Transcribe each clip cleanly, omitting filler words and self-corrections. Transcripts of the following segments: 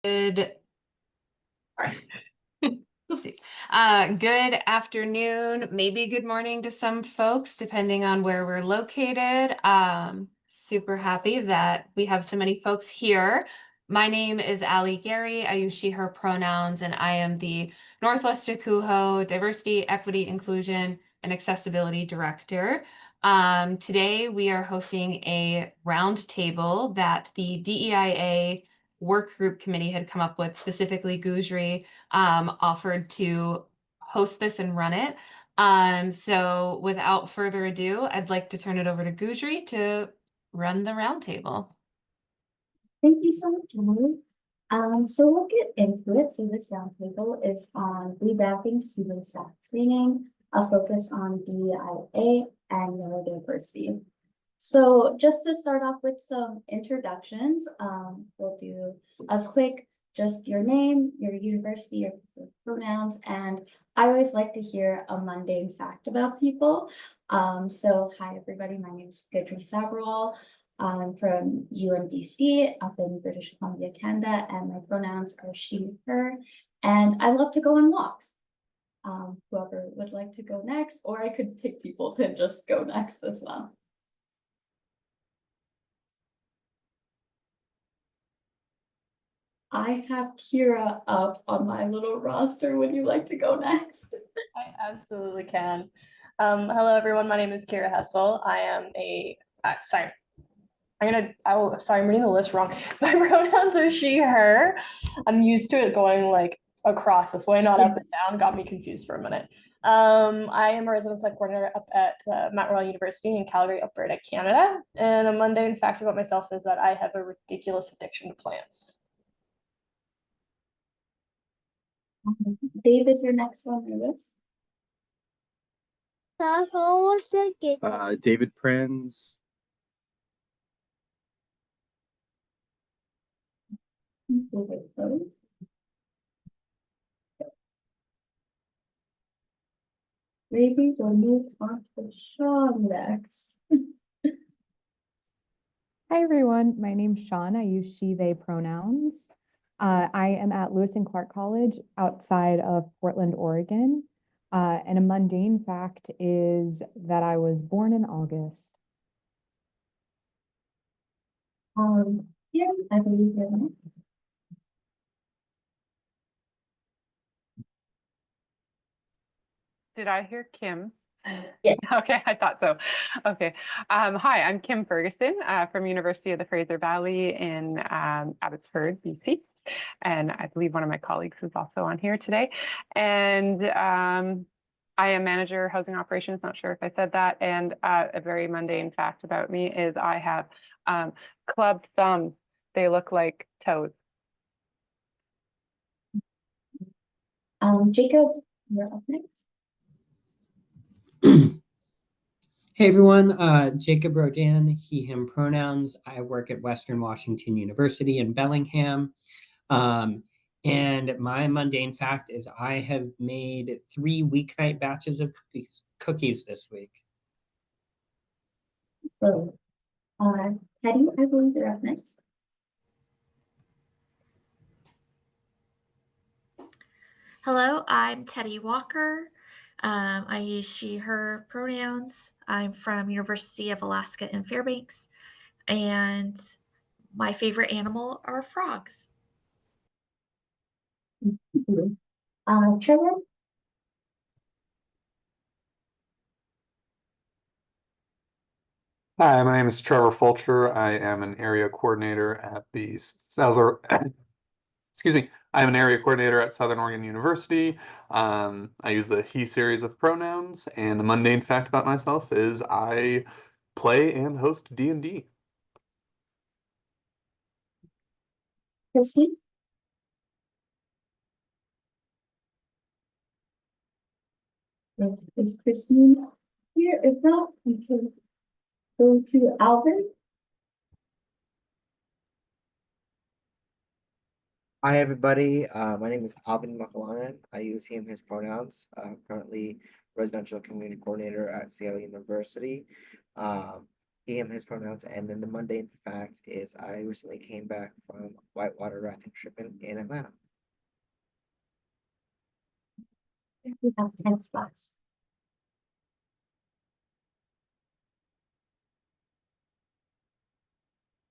Good. Oopsies. Good afternoon, maybe good morning to some folks, depending on where we're located. Super happy that we have so many folks here. My name is Allie Gary. I use she, her pronouns, and I am the Northwest NWACUHO Diversity, Equity, Inclusion, and Accessibility Director. Today we are hosting a roundtable that the DEIA work group committee had come up with, specifically Gujri offered to host this and run it. So without further ado, I'd like to turn it over to Gujri to run the roundtable. Thank you so much, Emily. So we'll get into it. So this roundtable is on revamping student staff training, a focus on DEIA and neurodiversity. So just to start off with some introductions, we'll do a quick, just your name, your university, your pronouns, and I always like to hear a mundane fact about people. So hi everybody, my name is Gudri Sabral. I'm from UMBC up in British Columbia, Canada, and my pronouns are she, her, and I love to go on walks. Whoever would like to go next, or I could pick people to just go next as well. I have Kira up on my little roster. Would you like to go next? I absolutely can. Hello, everyone. My name is Kira Hessel. I am sorry. I'm reading the list wrong. My pronouns are she, her. I'm used to it going like across this way, not up and down. Got me confused for a minute. I am a resident psych coordinator up at Mount Royal University in Calgary, Alberta, Canada. And a mundane fact about myself is that I have a ridiculous addiction to plants. David, your next one on your list. David Prinz. Maybe we'll move on to Sean next. Hi, everyone. My name's Sean. I use she, they pronouns. I am at Lewis and Clark College outside of Portland, Oregon. And a mundane fact is that I was born in August. Yeah, I believe you're next. Did I hear Kim? Yes. Okay, I thought so. Okay. Hi, I'm Kim Ferguson from University of the Fraser Valley in Abbotsford, BC. And I believe one of my colleagues is also on here today. And I am manager housing operations, not sure if I said that. And a very mundane fact about me is I have club thumbs. They look like toes. Jacob, you're up next. Hey everyone, Jacob Rodan, he, him pronouns. I work at Western Washington University in Bellingham. And my mundane fact is I have made 3 weeknight batches of cookies this week. So, Teddy, I believe you're up next. Hello, I'm Teddy Walker. I use she, her pronouns. I'm from University of Alaska in Fairbanks, and my favorite animal are frogs. Trevor? Hi, my name is Trevor Fulcher. I am an area coordinator at the excuse me. I am an area coordinator at Southern Oregon University. I use the he series of pronouns, and the mundane fact about myself is I play and host D&D. Christine? Is Christine here? If not, we can go to Alvin. Hi everybody, my name is Alvin Makalanan. I use him, his pronouns. Currently residential community coordinator at Seattle University. he, him, his pronouns. And then the mundane fact is I recently came back from whitewater rafting trip in Atlanta. We have 10 class.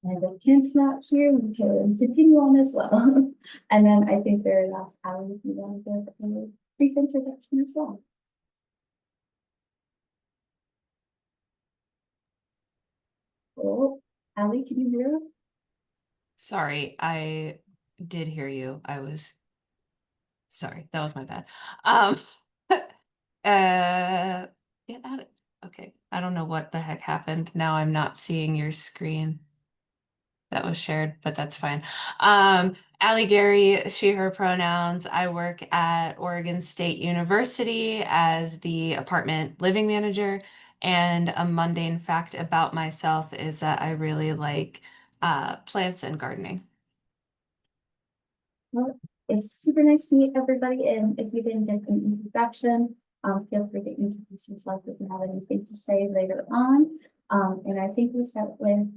And if Kent's not here, we can continue on as well. And then I think very last, Allie, if you want to give a brief introduction as well. Oh, Allie, can you hear us? Sorry, I did hear you. Sorry, that was my bad. Get out of okay. I don't know what the heck happened. Now I'm not seeing your screen that was shared, but that's fine. Allie Gary, she, her pronouns. I work at Oregon State University as the apartment living manager. And a mundane fact about myself is that I really like plants and gardening. Well, it's super nice to meet everybody, and if you didn't get an introduction, feel free to introduce yourself if you have anything to say later on. And I think we start with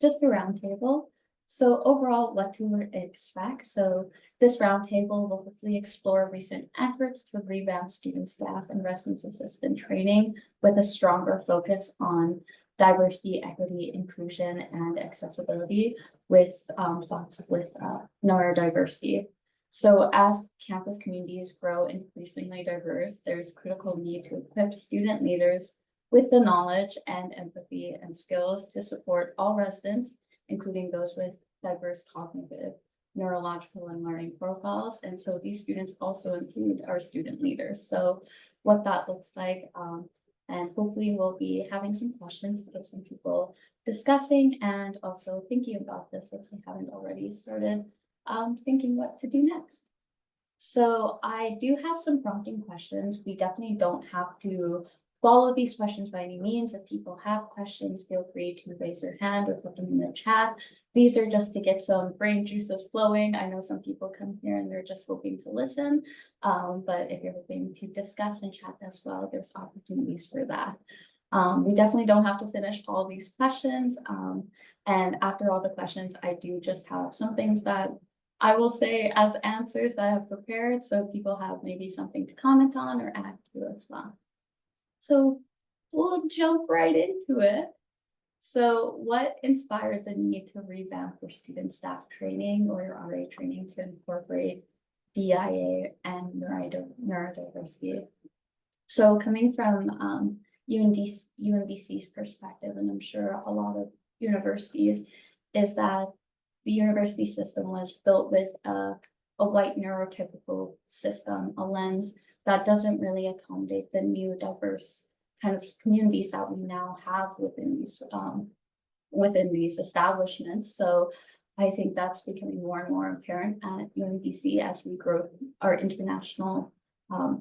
just the roundtable. So overall, what to expect? So this roundtable will hopefully explore recent efforts to revamp student staff and residence assistant training with a stronger focus on diversity, equity, inclusion, and accessibility with thoughts with neurodiversity. So as campus communities grow increasingly diverse, there's critical need to equip student leaders with the knowledge and empathy and skills to support all residents, including those with diverse cognitive, neurological, and learning profiles. And so these students also include our student leaders. So what that looks like, and hopefully we'll be having some questions to get some people discussing and also thinking about this if we haven't already started thinking what to do next. So I do have some prompting questions. We definitely don't have to follow these questions by any means. If people have questions, feel free to raise your hand or put them in the chat. These are just to get some brain juices flowing. I know some people come here and they're just hoping to listen, but if you're hoping to discuss and chat as well, there's opportunities for that. We definitely don't have to finish all these questions. And after all the questions, I do just have some things that I will say as answers that I have prepared, so people have maybe something to comment on or add to as well. So we'll jump right into it. So what inspired the need to revamp your student staff training or your RA training to incorporate DEIA and neurodiversity? So coming from UNBC's perspective, and I'm sure a lot of universities, is that the university system was built with a white neurotypical system, a lens that doesn't really accommodate the new diverse kind of communities that we now have within these establishments. So I think that's becoming more and more apparent at UNBC as we grow our international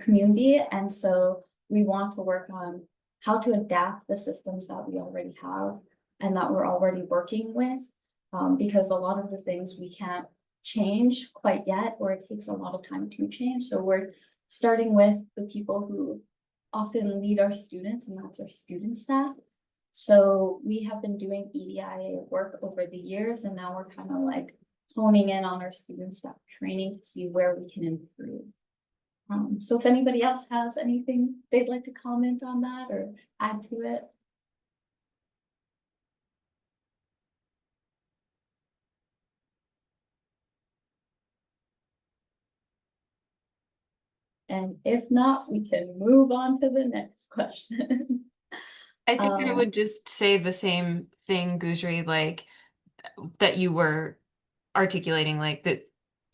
community. And so we want to work on how to adapt the systems that we already have and that we're already working with, because a lot of the things we can't change quite yet, or it takes a lot of time to change. So we're starting with the people who often lead our students, and that's our student staff. So we have been doing EDIA work over the years, and now we're kind of like honing in on our student staff training to see where we can improve. So if anybody else has anything they'd like to comment on that or add to it. And if not, we can move on to the next question. I think I would just say the same thing, Gujri, like that you were articulating, like that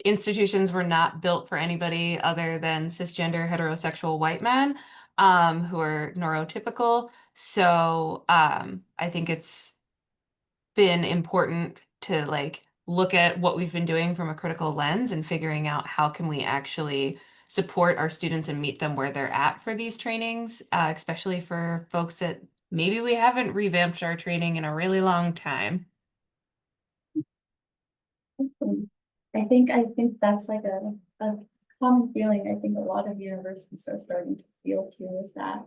institutions were not built for anybody other than cisgender heterosexual white men who are neurotypical. So I think it's been important to like look at what we've been doing from a critical lens and figuring out how can we actually support our students and meet them where they're at for these trainings, especially for folks that maybe we haven't revamped our training in a really long time. I think that's like a common feeling. I think a lot of universities are starting to feel too, is that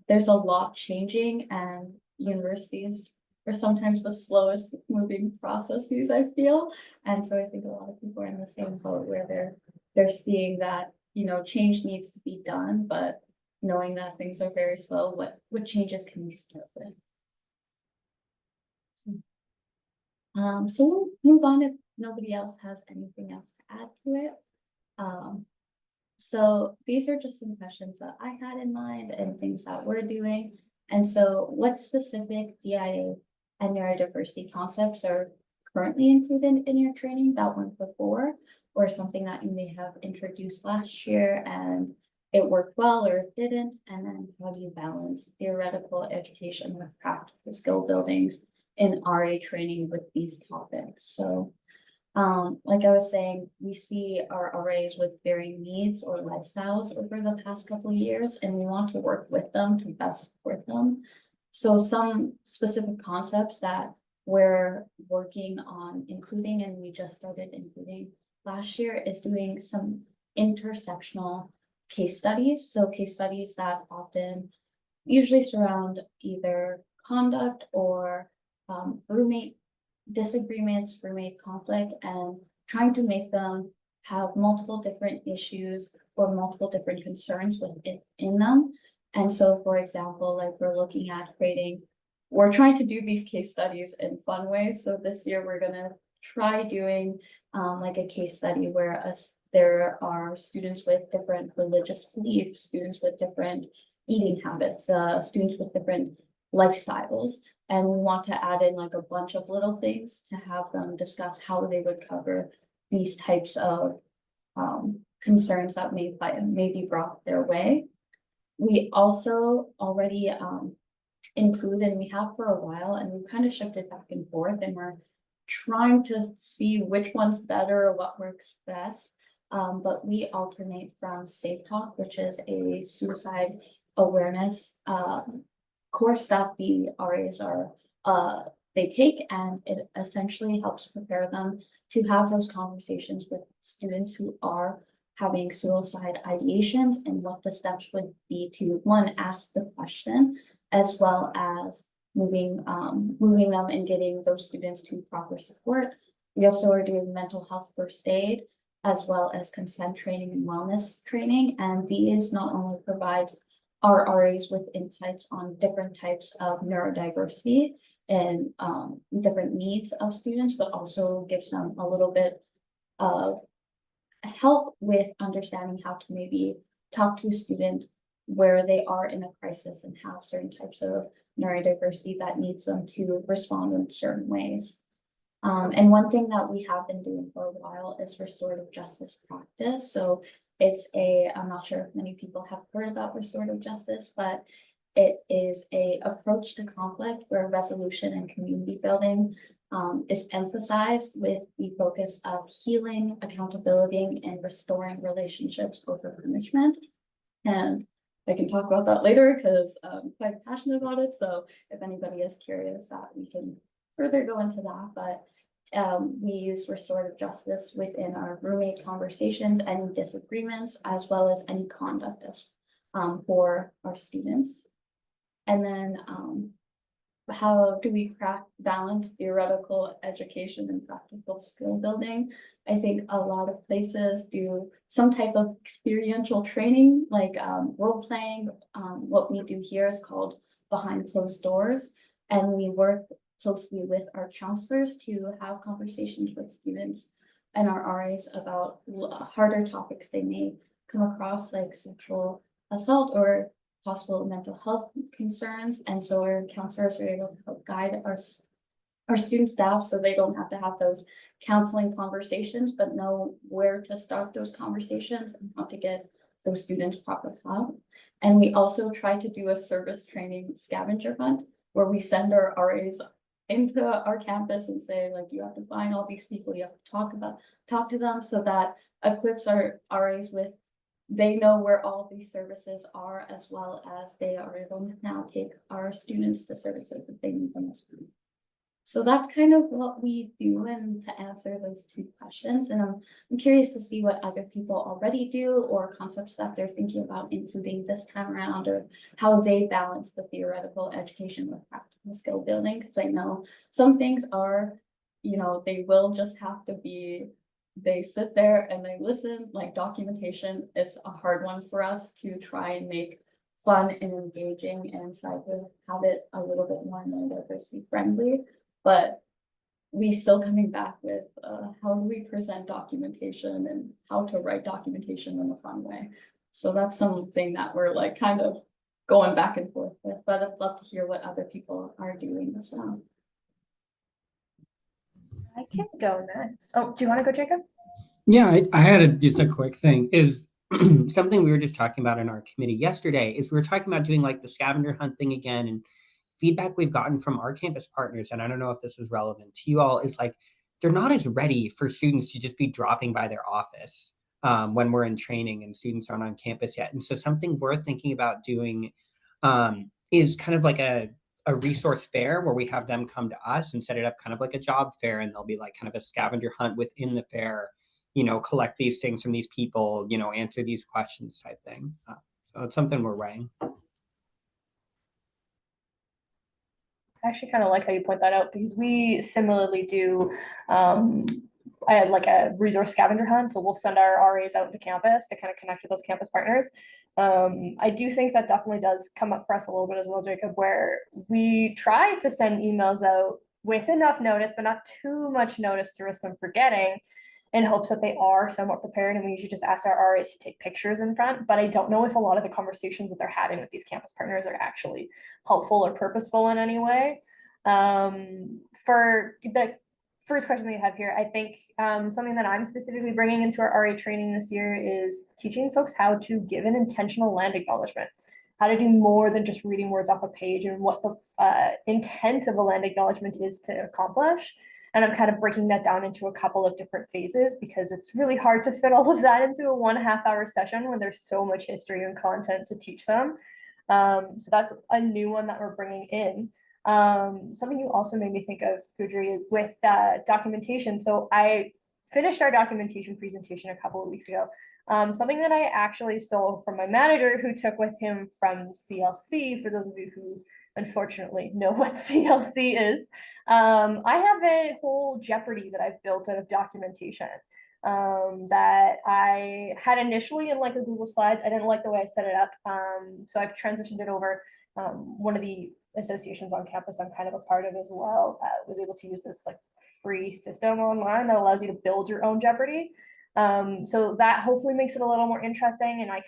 there's a lot changing, and universities are sometimes the slowest moving processes, I feel. And so I think a lot of people are in the same boat where they're seeing that, you know, change needs to be done, but knowing that things are very slow, what changes can we start with? So we'll move on if nobody else has anything else to add to it. So these are just some questions that I had in mind and things that we're doing. And so what specific DIA and neurodiversity concepts are currently included in your training that weren't before, or something that you may have introduced last year and it worked well or it didn't? And then how do you balance theoretical education with practical skill buildings in RA training with these topics? So like I was saying, we see our RAs with varying needs or lifestyles over the past couple of years, and we want to work with them to best support them. So some specific concepts that we're working on including, and we just started including last year, is doing some intersectional case studies. So case studies that often usually surround either conduct or roommate disagreements, roommate conflict, and trying to make them have multiple different issues or multiple different concerns within them. And so, for example, like we're trying to do these case studies in fun ways. So this year we're gonna try doing like a case study where there are students with different religious beliefs, students with different eating habits, students with different lifestyles. And we want to add in like a bunch of little things to have them discuss how they would cover these types of concerns that may be brought their way. We also already include, and we have for a while, and we've kind of shifted back and forth, and we're trying to see which one's better or what works best. But we alternate from Safe Talk, which is a suicide awareness course that the RAs they take, and it essentially helps prepare them to have those conversations with students who are having suicide ideations and what the steps would be to, one, ask the question, as well as moving them and getting those students to proper support. We also are doing mental health first aid, as well as consent training and wellness training. And these not only provide our RAs with insights on different types of neurodiversity and different needs of students, but also gives them a little bit of help with understanding how to maybe talk to a student where they are in a crisis and have certain types of neurodiversity that needs them to respond in certain ways. And one thing that we have been doing for a while is restorative justice practice. So I'm not sure if many people have heard about restorative justice, but it is an approach to conflict where resolution and community building is emphasized with the focus of healing, accountability, and restoring relationships over punishment. And I can talk about that later because I'm quite passionate about it. So if anybody is curious, that we can further go into that. But we use restorative justice within our roommate conversations, any disagreements, as well as any conduct for our students. And then how do we balance theoretical education and practical skill building? I think a lot of places do some type of experiential training, like role playing. What we do here is called behind closed doors, and we work closely with our counselors to have conversations with students and our RAs about harder topics they may come across, like sexual assault or possible mental health concerns. And so our counselors are able to help guide our student staff so they don't have to have those counseling conversations, but know where to start those conversations and how to get those students proper help. And we also try to do a service training scavenger hunt where we send our RAs into our campus and say, like, you have to find all these people, you have to talk to them, so that equips our RAs with, they know where all these services are, as well as they are able to now take our students the services that they need them as well. So that's kind of what we do and to answer those two questions. And I'm curious to see what other people already do or concepts that they're thinking about including this time around, or how they balance the theoretical education with practical skill building. Because I know some things are, they will just have to be, they sit there and they listen. Like documentation is a hard one for us to try and make fun and engaging and try to have it a little bit more neurodiversity friendly. But we still coming back with how do we present documentation and how to write documentation in a fun way. So that's something that we're like kind of going back and forth with, but I'd love to hear what other people are doing as well. I can go next. Oh, do you want to go, Jacob? Yeah, I had just a quick thing is something we were just talking about in our committee yesterday is we were talking about doing like the scavenger hunt thing again, and feedback we've gotten from our campus partners, and I don't know if this is relevant to you all, is like they're not as ready for students to just be dropping by their office when we're in training and students aren't on campus yet. And so something we're thinking about doing is kind of like a resource fair where we have them come to us and set it up kind of like a job fair, and there'll be like kind of a scavenger hunt within the fair, collect these things from these people, answer these questions type thing. So it's something we're weighing. I actually kind of like how you point that out because we similarly do I had like a resource scavenger hunt. So we'll send our RAs out into campus to kind of connect with those campus partners. I do think that definitely does come up for us a little bit as well, Jacob, where we try to send emails out with enough notice, but not too much notice to risk them forgetting, in hopes that they are somewhat prepared. And we usually just ask our RAs to take pictures in front. But I don't know if a lot of the conversations that they're having with these campus partners are actually helpful or purposeful in any way. For the first question that you have here, I think something that I'm specifically bringing into our RA training this year is teaching folks how to give an intentional land acknowledgement, how to do more than just reading words off a page, and what the intent of a land acknowledgement is to accomplish. And I'm kind of breaking that down into a couple of different phases because it's really hard to fit all of that into a 1.5 hour session when there's so much history and content to teach them. So that's a new one that we're bringing in. Something you also made me think of, Gudri, with documentation. So I finished our documentation presentation a couple of weeks ago. Something that I actually stole from my manager, who took with him from CLC, for those of you who unfortunately know what CLC is. I have a whole Jeopardy that I've built out of documentation that I had initially in like a Google Slides. I didn't like the way I set it up. So I've transitioned it over. One of the associations on campus I'm kind of a part of as well was able to use this like free system online that allows you to build your own Jeopardy. So that hopefully makes it a little more interesting. And I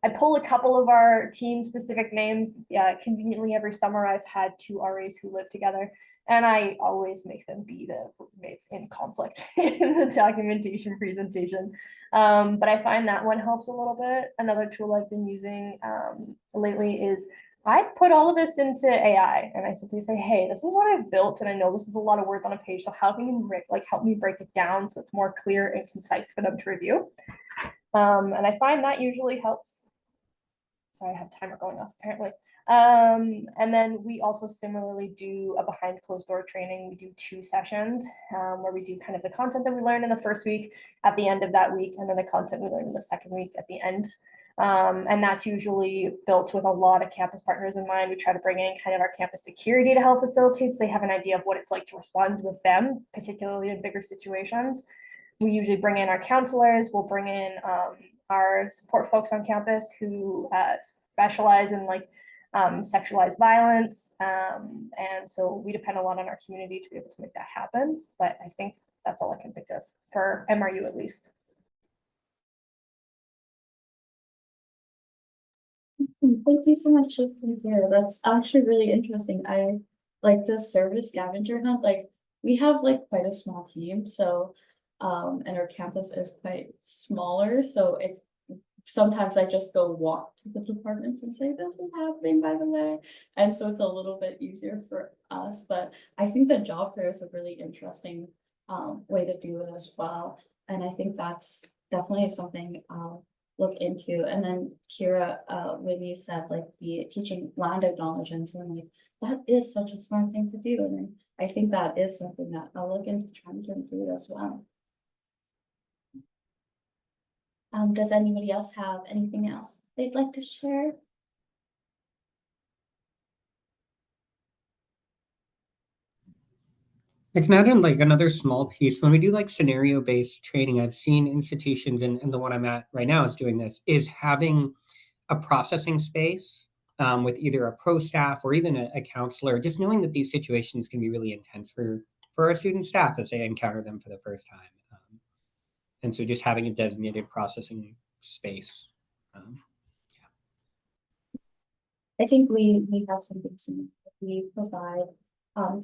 pull a couple of our team specific names. Yeah, conveniently every summer I've had 2 RAs who live together, and I always make them be the roommates in conflict in the documentation presentation. But I find that one helps a little bit. Another tool I've been using lately is I put all of this into AI, and I simply say, hey, this is what I've built, and I know this is a lot of words on a page, so how can you help me break it down so it's more clear and concise for them to review? And I find that usually helps. Sorry, I have timer going off apparently. And then we also similarly do a behind closed door training. We do 2 sessions where we do kind of the content that we learned in the first week at the end of that week, and then the content we learned in the second week at the end. And that's usually built with a lot of campus partners in mind. We try to bring in kind of our campus security to help facilitate, so they have an idea of what it's like to respond with them, particularly in bigger situations. We usually bring in our counselors. We'll bring in our support folks on campus who specialize in sexualized violence. And so we depend a lot on our community to be able to make that happen. But I think that's all I can think of for MRU at least. Thank you so much for here. That's actually really interesting. I like the service scavenger hunt. Like we have like quite a small team, so and our campus is quite smaller, so it's sometimes I just go walk to the departments and say this is happening, by the way, and so it's a little bit easier for us. But I think the job fair is a really interesting way to do it as well, and I think that's definitely something look into. And then Kira, when you said like the teaching land acknowledgements, I'm like, that is such a smart thing to do. And I think that is something that I'll look into trying to include as well. Does anybody else have anything else they'd like to share? I can add in like another small piece. When we do like scenario-based training, I've seen institutions, and the one I'm at right now is doing this, is having a processing space with either a pro staff or even a counselor, just knowing that these situations can be really intense for our student staff as they encounter them for the first time. And so just having a designated processing space. I think we have something similar. We provide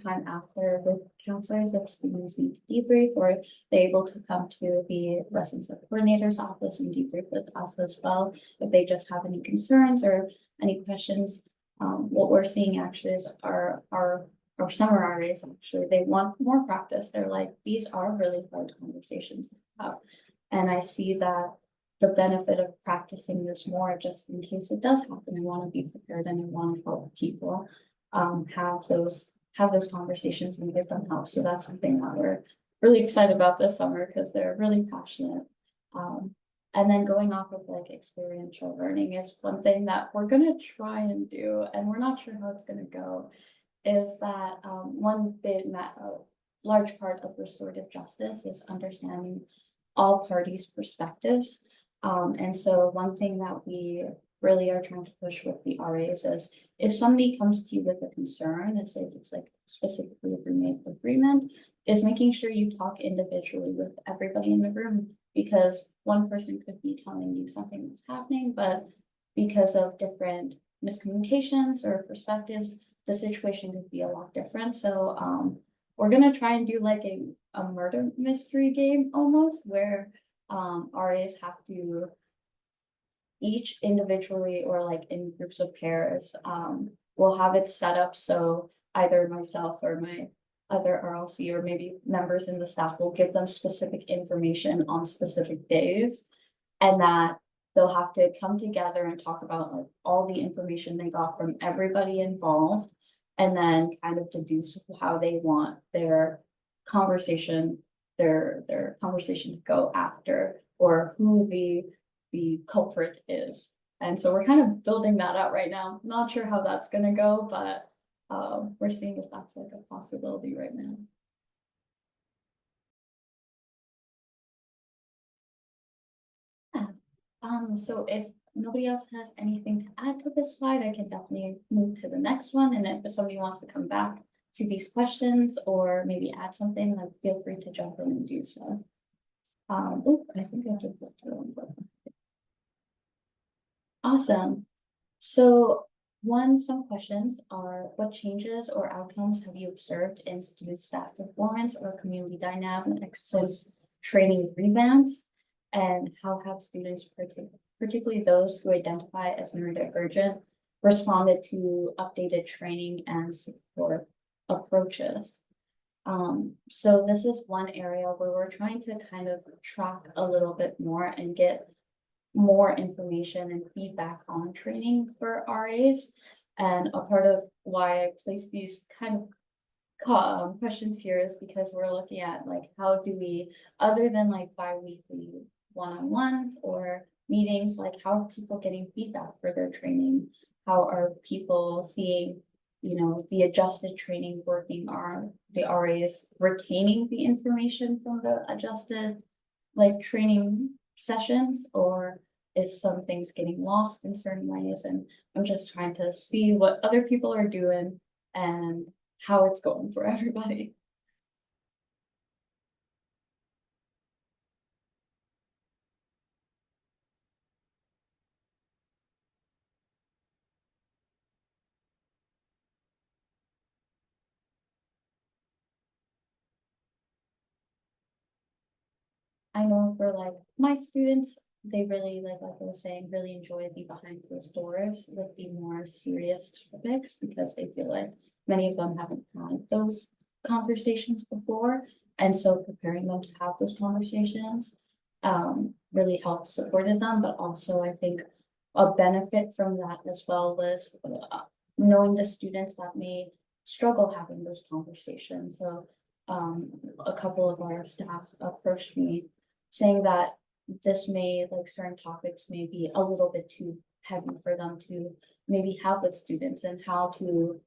time after with counselors if students need to debrief, or they're able to come to the lessons coordinator's office and debrief with us as well if they just have any concerns or any questions. What we're seeing actually is our summer RAs actually, they want more practice. They're like, these are really hard conversations to have. And I see that the benefit of practicing this more just in case it does happen. I want to be prepared and I want to help people have those conversations and give them help. So that's something that we're really excited about this summer because they're really passionate. And then going off of like experiential learning is one thing that we're gonna try and do, and we're not sure how it's gonna go, is that one large part of restorative justice is understanding all parties' perspectives. And so one thing that we really are trying to push with the RAs is if somebody comes to you with a concern, and say if it's like specifically a roommate agreement, is making sure you talk individually with everybody in the room, because one person could be telling you something that's happening, but because of different miscommunications or perspectives, the situation could be a lot different. So we're gonna try and do like a murder mystery game almost, where RAs have to each individually or like in groups of pairs, we'll have it set up so either myself or my other RLC or maybe members in the staff will give them specific information on specific days, and that they'll have to come together and talk about like all the information they got from everybody involved, and then kind of deduce how they want their conversation to go after, or who the culprit is. And so we're kind of building that out right now. Not sure how that's gonna go, but we're seeing if that's like a possibility right now. Yeah. So if nobody else has anything to add to this slide, I can definitely move to the next one. And if somebody wants to come back to these questions or maybe add something, like feel free to jump in and do so. I think I have to put one button. Awesome. So some questions are, what changes or outcomes have you observed in student staff performance or community dynamics since training revamps? And how have students, particularly those who identify as neurodivergent, responded to updated training and support approaches? So this is one area where we're trying to kind of track a little bit more and get more information and feedback on training for RAs. And a part of why I place these kind of questions here is because we're looking at like, how do we, other than like bi-weekly one-on-ones or meetings, like how are people getting feedback for their training? How are people seeing, the adjusted training working? Are the RAs retaining the information from the adjusted like training sessions, or is some things getting lost in certain ways? And I'm just trying to see what other people are doing and how it's going for everybody. I know for like my students, they really like I was saying, really enjoy the behind closed doors with the more serious topics, because they feel like many of them haven't had those conversations before. And so preparing them to have those conversations really helped supported them, but also I think a benefit from that as well was knowing the students that may struggle having those conversations. So a couple of our staff approached me saying that this may, like certain topics may be a little bit too heavy for them to maybe have with students, and how to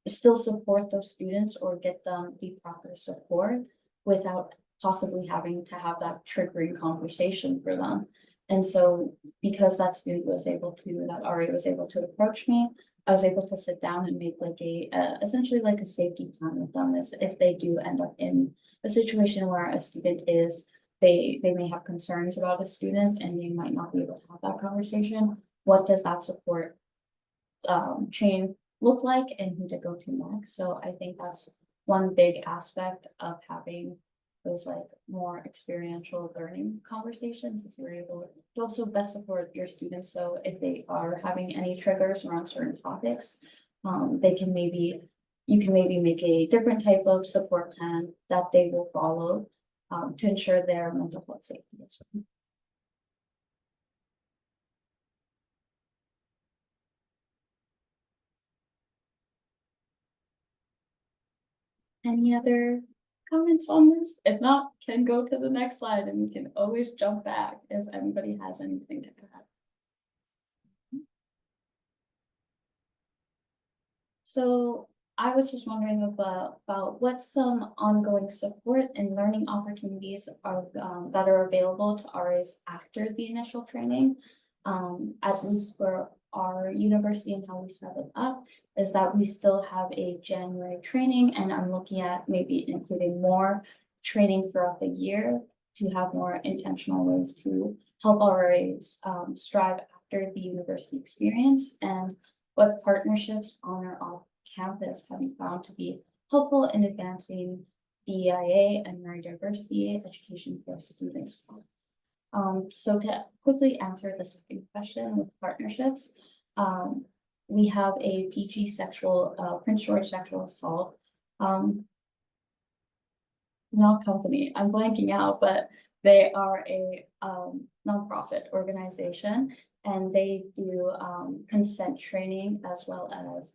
still support those students or get them the proper support without possibly having to have that triggering conversation for them. And so because that student was able to, that RA was able to approach me, I was able to sit down and make like essentially like a safety plan with them, as if they do end up in a situation where a student is, they may have concerns about a student and they might not be able to have that conversation. What does that support chain look like, and who to go to next? So I think that's one big aspect of having those like more experiential learning conversations, is you're able to also best support your students. So if they are having any triggers around certain topics, they can maybe, you can maybe make a different type of support plan that they will follow to ensure their mental health safety as well. Any other comments on this? If not, can go to the next slide and we can always jump back if anybody has anything to add. So I was just wondering about what some ongoing support and learning opportunities are that are available to RAs after the initial training, at least for our university and how we set it up, is that we still have a January training, and I'm looking at maybe including more training throughout the year to have more intentional ways to help RAs strive after the university experience. And what partnerships on or off campus have you found to be helpful in advancing DEIA and neurodiversity education for students? So to quickly answer the second question with partnerships, we have a PG sexual, Prince George sexual assault, not company, I'm blanking out, but they are a nonprofit organization, and they do consent training as well as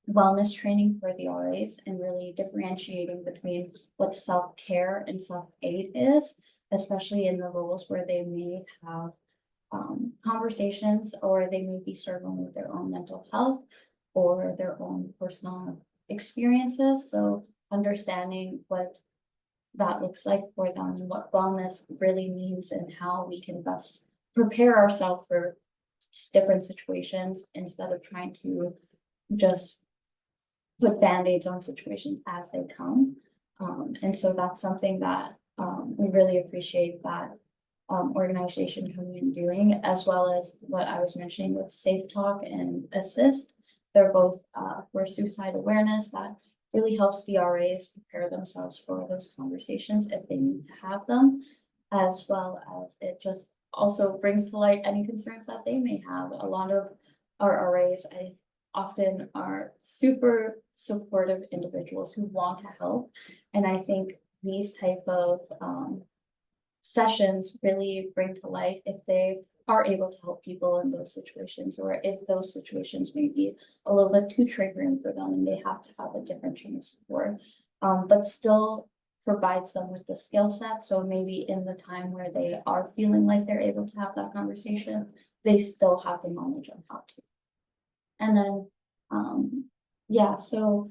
wellness training for the RAs, and really differentiating between what self-care and self-aid is, especially in the roles where they may have conversations, or they may be struggling with their own mental health or their own personal experiences. So understanding what that looks like for them and what wellness really means, and how we can best prepare ourselves for different situations instead of trying to just put band-aids on situations as they come. And so that's something that we really appreciate that organization coming and doing, as well as what I was mentioning with Safe Talk and Assist. They're both for suicide awareness, that really helps the RAs prepare themselves for those conversations if they need to have them, as well as it just also brings to light any concerns that they may have. A lot of our RAs often are super supportive individuals who want to help, and I think these type of sessions really bring to light if they are able to help people in those situations, or if those situations may be a little bit too triggering for them and they have to have a different chain of support, but still provides them with the skill set. So maybe in the time where they are feeling like they're able to have that conversation, they still have the knowledge on how to. And then, yeah, so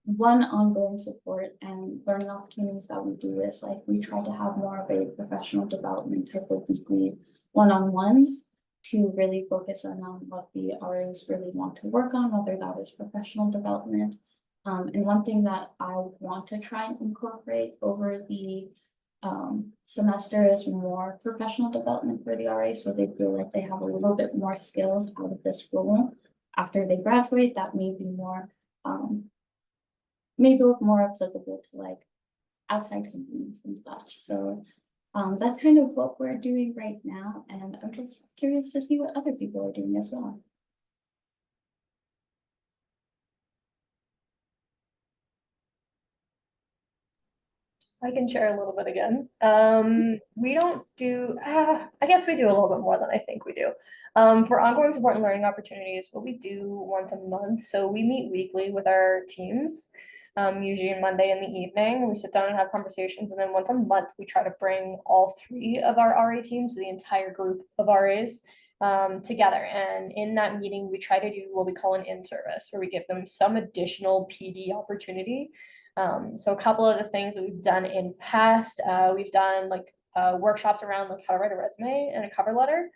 one ongoing support and learning opportunities that we do is like we try to have more of a professional development type of weekly one-on-ones to really focus on what the RAs really want to work on, whether that is professional development. And one thing that I want to try and incorporate over the semester is more professional development for the RAs, so they feel like they have a little bit more skills out of this role after they graduate that may be more maybe look more applicable to like outside companies and such. So that's kind of what we're doing right now, and I'm just curious to see what other people are doing as well. I can share a little bit again. We don't do, I guess we do a little bit more than I think we do. For ongoing support and learning opportunities, what we do once a month. So we meet weekly with our teams, usually on Monday in the evening. We sit down and have conversations. And then once a month, we try to bring all three of our RA teams, so the entire group of RAs, together. And in that meeting, we try to do what we call an in-service, where we give them some additional PD opportunity. So a couple of the things that we've done in past, we've done like workshops around like how to write a resume and a cover letter.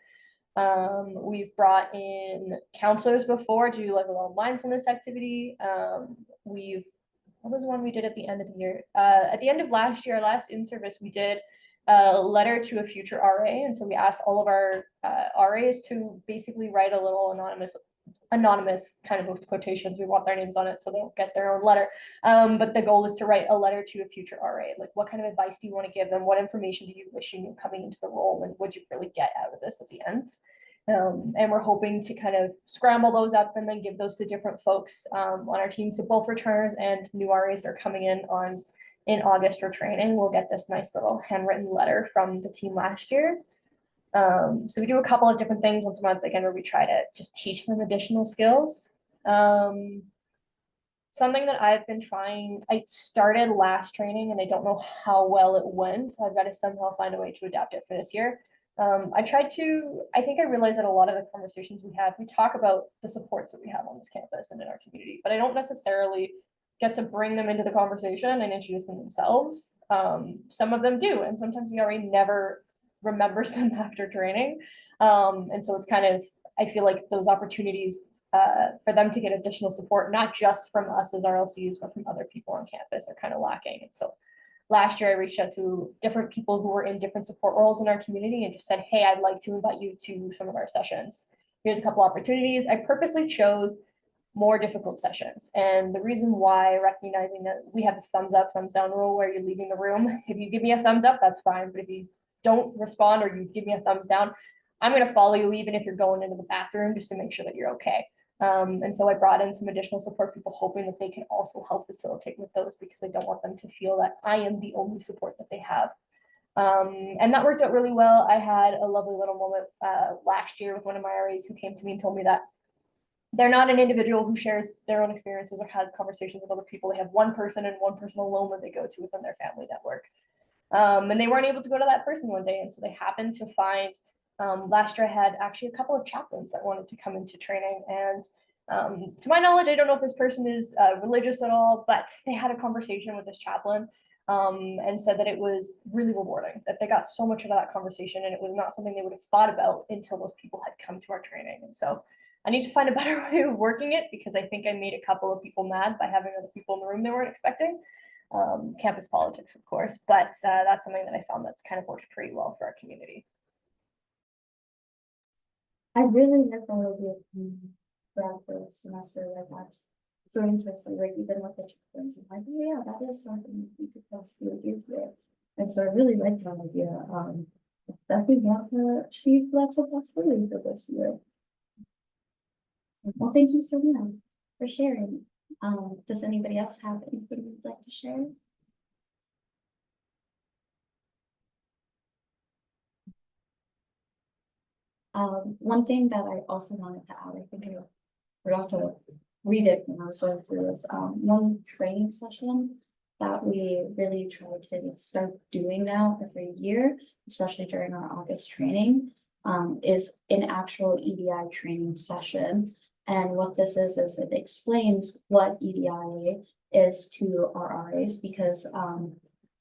We've brought in counselors before to do like a little mindfulness activity. What was the one we did at the end of the year? At the end of last year, our last in-service, we did a letter to a future RA. And so we asked all of our RAs to basically write a little anonymous kind of quotations. We want their names on it so they'll get their own letter. But the goal is to write a letter to a future RA. Like, what kind of advice do you want to give them? What information do you wish you knew coming into the role? And what you really get out of this at the end? And we're hoping to kind of scramble those up and then give those to different folks on our team. So both returners and new RAs that are coming in August for training will get this nice little handwritten letter from the team last year. So we do a couple of different things once a month, again, where we try to just teach them additional skills. Something that I've been trying, I started last training and I don't know how well it went, so I've got to somehow find a way to adapt it for this year. I think I realized that a lot of the conversations we talk about the supports that we have on this campus and in our community, but I don't necessarily get to bring them into the conversation and introduce them themselves. Some of them do, and sometimes the RA never remembers them after training. And so it's kind of, I feel like those opportunities for them to get additional support, not just from us as RLCs, but from other people on campus are kind of lacking. And so last year I reached out to different people who were in different support roles in our community and just said, hey, I'd like to invite you to some of our sessions. Here's a couple opportunities. I purposely chose more difficult sessions. And the reason why, recognizing that we have the thumbs up, thumbs down rule where you're leaving the room. If you give me a thumbs up, that's fine. But if you don't respond or you give me a thumbs down, I'm going to follow you even if you're going into the bathroom just to make sure that you're okay. And so I brought in some additional support people, hoping that they can also help facilitate with those, because I don't want them to feel that I am the only support that they have. And that worked out really well. I had a lovely little moment last year with one of my RAs who came to me and told me that they're not an individual who shares their own experiences or has conversations with other people. They have one person and one person alone that they go to within their family network. And they weren't able to go to that person one day. And so they happened to find, last year I had actually a couple of chaplains that wanted to come into training. And to my knowledge, I don't know if this person is religious at all, but they had a conversation with this chaplain and said that it was really rewarding, that they got so much out of that conversation, and it was not something they would have thought about until those people had come to our training. And so I need to find a better way of working it, because I think I made a couple of people mad by having other people in the room they weren't expecting. Campus politics, of course, but that's something that I found that's kind of worked pretty well for our community. I really like the idea throughout the semester. Like, that's so interesting. Like, even with the chaplains, I'm like, oh yeah, that is something we could possibly do here. And so I really like that idea. Definitely want to see lots of possibility for this year. Well, thank you so much for sharing. Does anybody else have anything you'd like to share? One thing that I also wanted to add, I think I forgot to read it when I was going through this, one training session that we really try to start doing now every year, especially during our August training, is an actual EDI training session. And what this is it explains what EDIA is to our RAs, because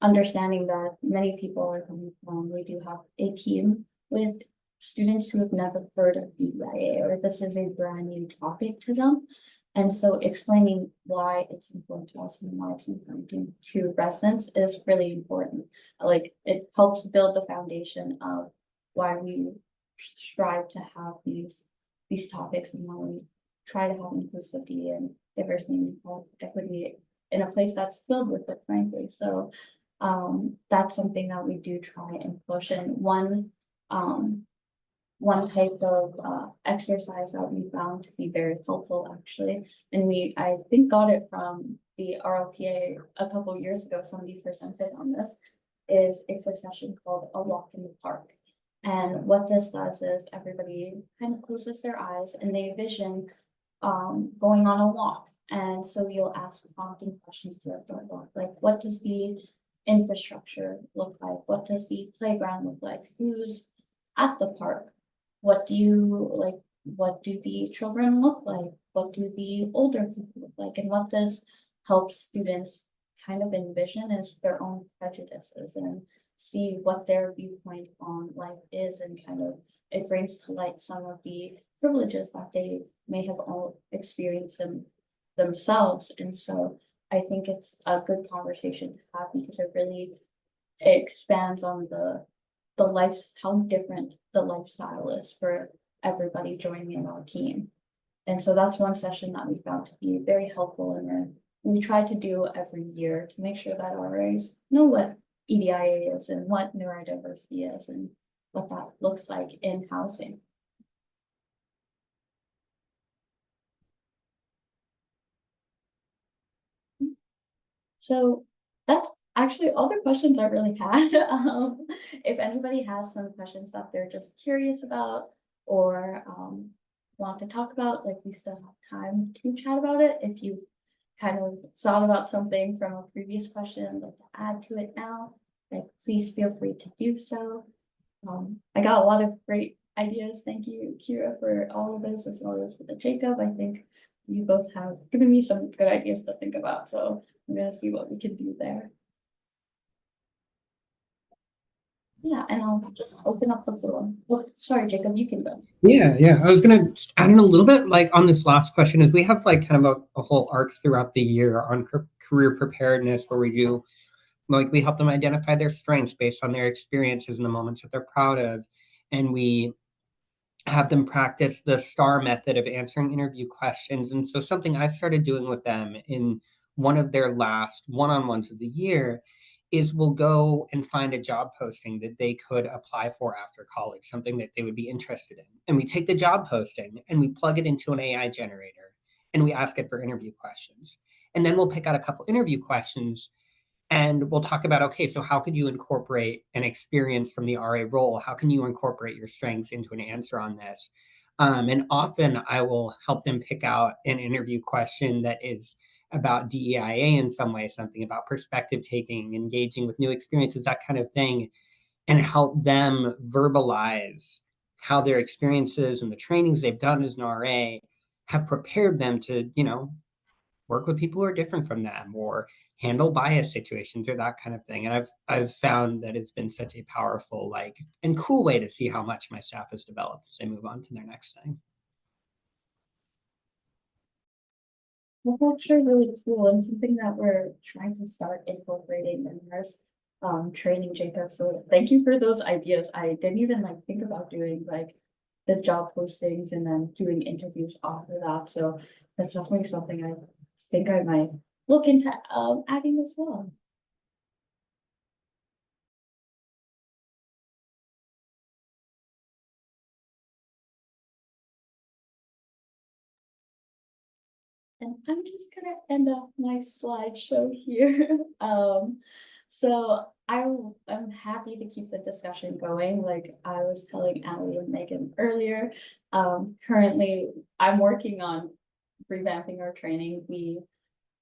understanding that many people are coming from, we do have a team with students who have never heard of DEIA, or this is a brand new topic to them. And so explaining why it's important to us and why it's important to residents is really important. Like, it helps build the foundation of why we strive to have these topics, and why we try to have inclusivity and diversity and equity in a place that's filled with it, frankly. So that's something that we do try and push. And one type of exercise that we found to be very helpful, actually, and I think got it from the RLPA a couple years ago, somebody presented on this, is it's a session called A Walk in the Park. And what this does is everybody kind of closes their eyes and they envision going on a walk. And so you'll ask prompting questions throughout the walk, like what does the infrastructure look like? What does the playground look like? Who's at the park? What do you like? What do the children look like? What do the older people look like? And what this helps students kind of envision is their own prejudices and see what their viewpoint on life is, and kind of it brings to light some of the privileges that they may have all experienced themselves. And so I think it's a good conversation to have because it really expands on the life, how different the lifestyle is for everybody joining in our team. And so that's one session that we found to be very helpful, and we try to do every year to make sure that RAs know what EDIA is and what neurodiversity is and what that looks like in housing. So that's actually all the questions I really had. If anybody has some questions that they're just curious about or want to talk about, like we still have time to chat about it. If you kind of thought about something from a previous question, like to add to it now, like please feel free to do so. I got a lot of great ideas. Thank you, Kira, for all of this, as well as Jacob. I think you both have given me some good ideas to think about. So I'm gonna see what we can do there. Yeah, and I'll just open up the floor. Oh, sorry, Jacob, you can go. Yeah. I was gonna just add in a little bit like on this last question is we have like kind of a whole arc throughout the year on career preparedness where we do like we help them identify their strengths based on their experiences and the moments that they're proud of. And we have them practice the STAR method of answering interview questions. And so something I've started doing with them in one of their last one-on-ones of the year is we'll go and find a job posting that they could apply for after college, something that they would be interested in. And we take the job posting and we plug it into an AI generator and we ask it for interview questions. And then we'll pick out a couple interview questions and we'll talk about, okay, so how could you incorporate an experience from the RA role? How can you incorporate your strengths into an answer on this? And often I will help them pick out an interview question that is about DEIA in some way, something about perspective taking, engaging with new experiences, that kind of thing, and help them verbalize how their experiences and the trainings they've done as an RA have prepared them to, work with people who are different from them or handle bias situations or that kind of thing. And I've found that it's been such a powerful, and cool way to see how much my staff has developed as they move on to their next thing. Well, that's actually really cool and something that we're trying to start incorporating in our training, Jacob. So thank you for those ideas. I didn't even think about doing the job postings and then doing interviews after that. So that's definitely something I think I might look into adding as well. And I'm just gonna end up my slideshow here. So I'm happy to keep the discussion going. Like I was telling Allie and Megan earlier, currently I'm working on revamping our training.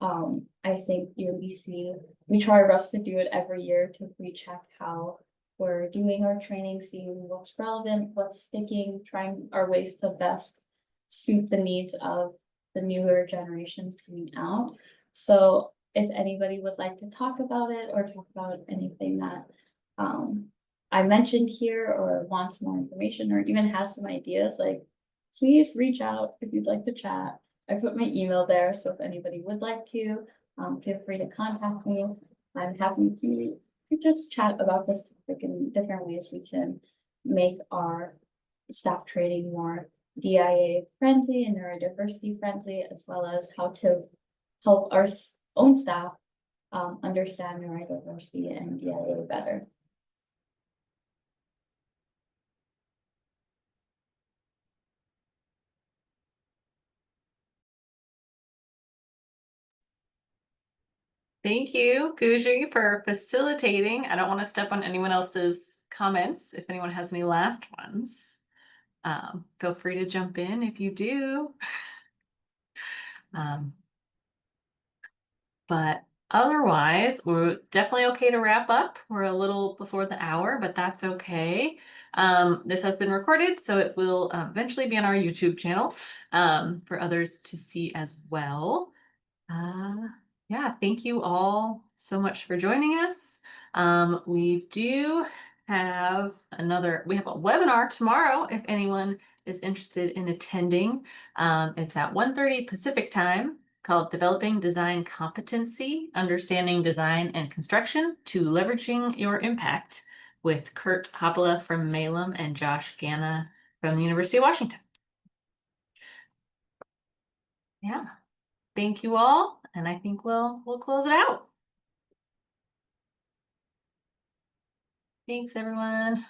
I think UMBC, we try our best to do it every year to recheck how we're doing our training, seeing what's relevant, what's sticking, trying our ways to best suit the needs of the newer generations coming out. So if anybody would like to talk about it or talk about anything that I mentioned here or wants more information or even has some ideas, please reach out if you'd like to chat. I put my email there, so if anybody would like to, feel free to contact me. I'm happy to just chat about this topic in different ways we can make our staff training more DIA friendly and neurodiversity friendly, as well as how to help our own staff understand neurodiversity and DIA better. Thank you, Guji, for facilitating. I don't want to step on anyone else's comments. If anyone has any last ones, feel free to jump in if you do. But otherwise, we're definitely okay to wrap up. We're a little before the hour, but that's okay. This has been recorded, so it will eventually be on our YouTube channel for others to see as well. Yeah, thank you all so much for joining us. We do have we have a webinar tomorrow if anyone is interested in attending. It's at 1:30 Pacific time called Developing Design Competency, Understanding Design and Construction to Leveraging Your Impact with Kurt Hoppola from Malum and Josh Ganna from the University of Washington. Yeah. Thank you all, and I think we'll close it out. Thanks, everyone.